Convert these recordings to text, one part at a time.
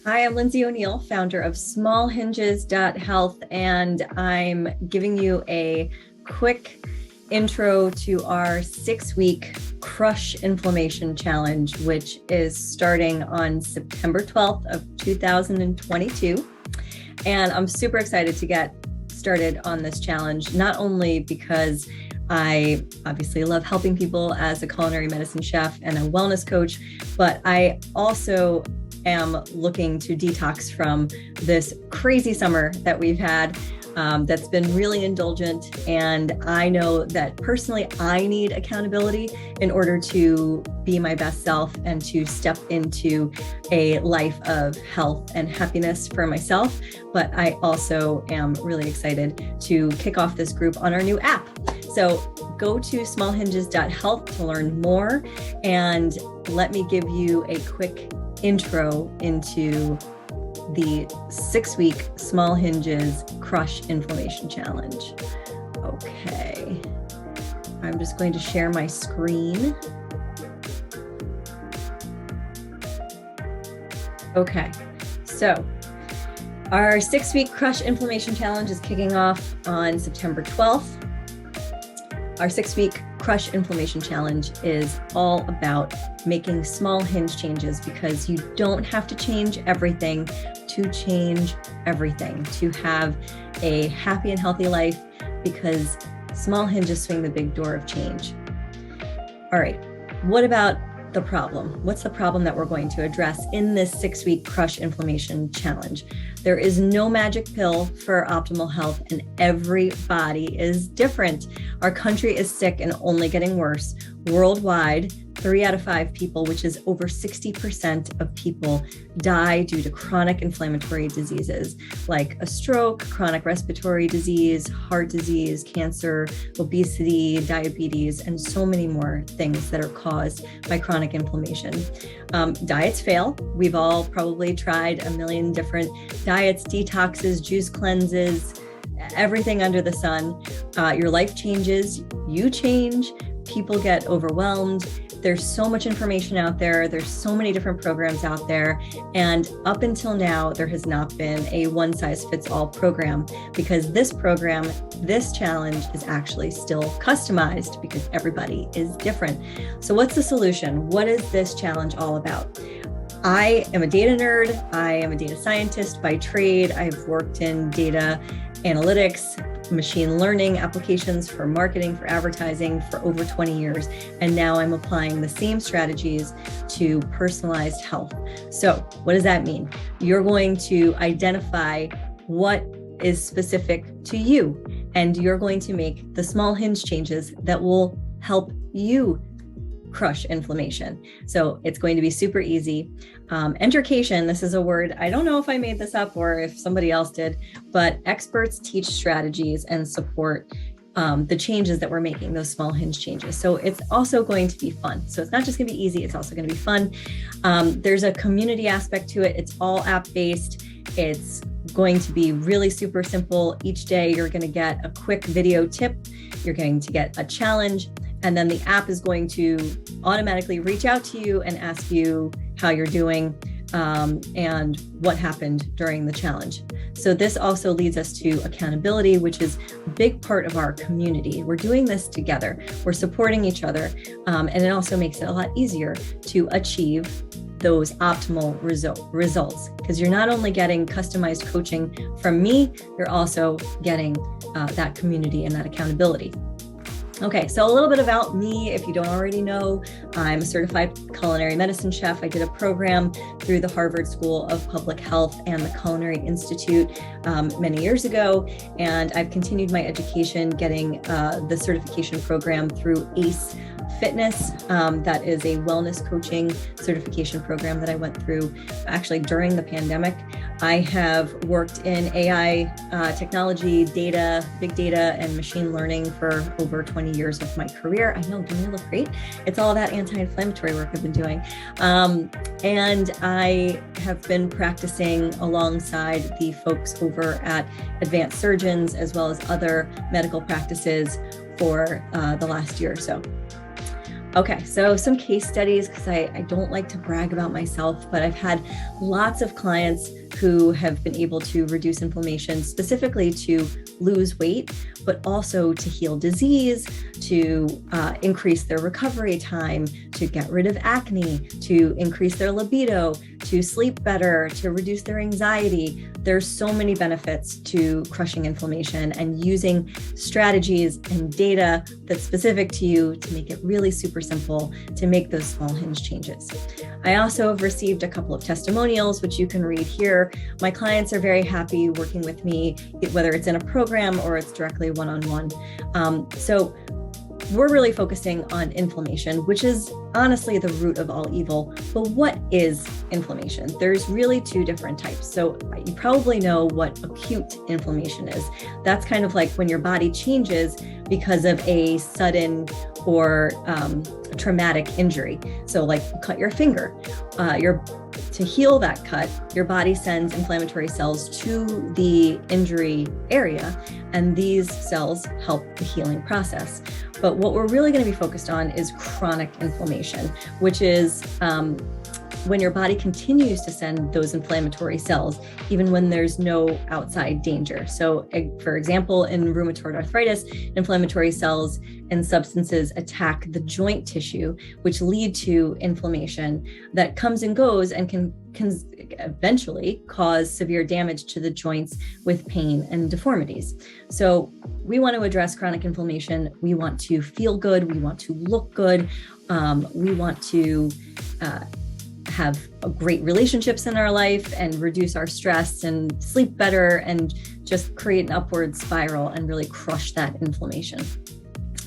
Hi, I'm Lindsay O'Neill, founder of smallhinges.health, and I'm giving you a quick intro to our 6-week Crush Inflammation Challenge, which is starting on September 12th of 2022. And I'm super excited to get started on this challenge, not only because I obviously love helping people as a culinary medicine chef and a wellness coach, but I also am looking to detox from this crazy summer that we've had that's been really indulgent. And I know that personally, I need accountability in order to be my best self and to step into a life of health and happiness for myself. But I also am really excited to kick off this group on our new app. So go to smallhinges.health to learn more, and let me give you a quick intro into the 6-week Small Hinges Crush Inflammation Challenge. Okay, I'm just going to share my screen. Okay, so our 6-week Crush Inflammation Challenge is kicking off on September 12th. Our 6-week Crush Inflammation Challenge is all about making small hinge changes, because you don't have to change everything to change everything, to have a happy and healthy life, because small hinges swing the big door of change. All right, what about the problem? What's the problem that we're going to address in this 6-week Crush Inflammation Challenge? There is no magic pill for optimal health, and every body is different. Our country is sick and only getting worse. Worldwide, 3 out of 5 people, which is over 60% of people, die due to chronic inflammatory diseases like a stroke, chronic respiratory disease, heart disease, cancer, obesity, diabetes, and so many more things that are caused by chronic inflammation. Diets fail. We've all probably tried a million different diets, detoxes, juice cleanses, everything under the sun. Your life changes, you change, people get overwhelmed. There's so much information out there. There's so many different programs out there. And up until now, there has not been a one-size-fits-all program, because this program, this challenge is actually still customized because everybody is different. So what's the solution? What is this challenge all about? I am a data nerd. I am a data scientist by trade. I've worked in data analytics, machine learning applications for marketing, for advertising for over 20 years. And now I'm applying the same strategies to personalized health. So what does that mean? You're going to identify what is specific to you, and you're going to make the small hinge changes that will help you crush inflammation. So it's going to be super easy. Entercation, this is a word, I don't know if I made this up or if somebody else did, but experts teach strategies and support the changes that we're making, those small hinge changes. So it's also going to be fun. So it's not just going to be easy, it's also going to be fun. There's a community aspect to it. It's all app-based. It's going to be really super simple. Each day you're going to get a quick video tip. You're going to get a challenge. And then the app is going to automatically reach out to you and ask you how you're doing and what happened during the challenge. So this also leads us to accountability, which is a big part of our community. We're doing this together. We're supporting each other. And it also makes it a lot easier to achieve those optimal results, because you're not only getting customized coaching from me, you're also getting that community and that accountability. Okay, so a little bit about me, if you don't already know. I'm a certified culinary medicine chef. I did a program through the Harvard School of Public Health and the Culinary Institute many years ago, and I've continued my education getting the certification program through ACE Fitness. That is a wellness coaching certification program that I went through actually during the pandemic. I have worked in AI technology, data, big data, and machine learning for over 20 years of my career. I know, don't I look great? It's all that anti-inflammatory work I've been doing. And I have been practicing alongside the folks over at Advanced Surgeons, as well as other medical practices for the last year or so. Okay, so some case studies, because I don't like to brag about myself, but I've had lots of clients who have been able to reduce inflammation, specifically to lose weight, but also to heal disease, to increase their recovery time, to get rid of acne, to increase their libido, to sleep better, to reduce their anxiety. There's so many benefits to crushing inflammation and using strategies and data that's specific to you to make it really super simple to make those small hinge changes. I also have received a couple of testimonials, which you can read here. My clients are very happy working with me, whether it's in a program or it's directly one-on-one. So we're really focusing on inflammation, which is honestly the root of all evil. But what is inflammation? There's really two different types. So you probably know what acute inflammation is. That's kind of like when your body changes because of a sudden or traumatic injury. So like you cut your finger, to heal that cut, your body sends inflammatory cells to the injury area, and these cells help the healing process. But what we're really going to be focused on is chronic inflammation, which is when your body continues to send those inflammatory cells, even when there's no outside danger. So for example, in rheumatoid arthritis, inflammatory cells and substances attack the joint tissue, which lead to inflammation that comes and goes and can eventually cause severe damage to the joints with pain and deformities. So we want to address chronic inflammation. We want to feel good. We want to look good. We want to have great relationships in our life and reduce our stress and sleep better and just create an upward spiral and really crush that inflammation.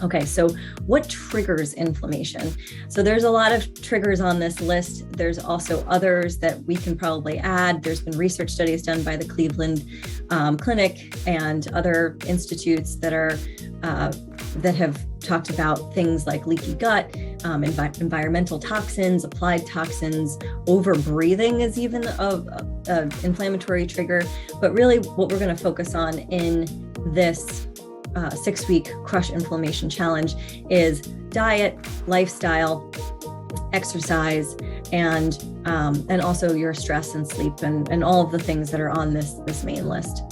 Okay, so what triggers inflammation? So there's a lot of triggers on this list. There's also others that we can probably add. There's been research studies done by the Cleveland Clinic and other institutes that have talked about things like leaky gut, environmental toxins, applied toxins, over-breathing is even an inflammatory trigger. But really what we're going to focus on in this 6-week Crush Inflammation Challenge is diet, lifestyle, exercise, and also your stress and sleep and all of the things that are on this main list.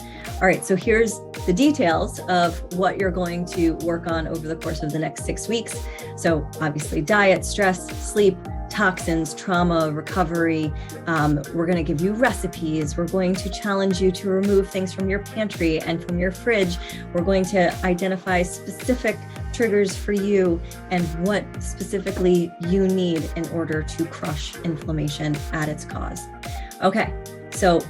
All right, so here's the details of what you're going to work on over the course of the next 6 weeks. So obviously diet, stress, sleep, toxins, trauma, recovery. We're going to give you recipes. We're going to challenge you to remove things from your pantry and from your fridge. We're going to identify specific triggers for you and what specifically you need in order to crush inflammation at its cause. Okay, so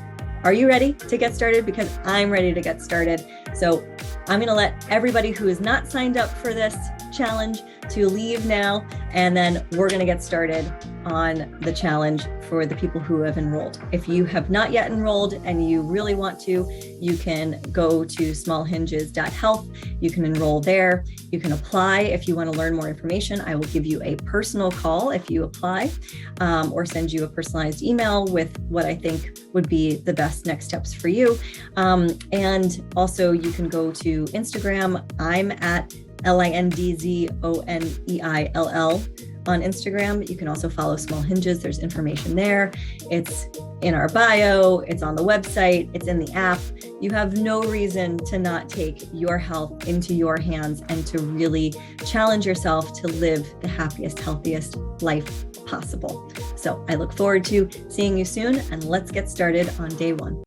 are you ready to get started? Because I'm ready to get started. So I'm going to let everybody who is not signed up for this challenge to leave now, and then we're going to get started on the challenge for the people who have enrolled. If you have not yet enrolled and you really want to, you can go to smallhinges.health. You can enroll there. You can apply if you want to learn more information. I will give you a personal call if you apply, or send you a personalized email with what I think would be the best next steps for you. And also you can go to Instagram. I'm at LINDZONEILL on Instagram. You can also follow Small Hinges. There's information there. It's in our bio. It's on the website. It's in the app. You have no reason to not take your health into your hands and to really challenge yourself to live the happiest, healthiest life possible. So I look forward to seeing you soon, and let's get started on day 1.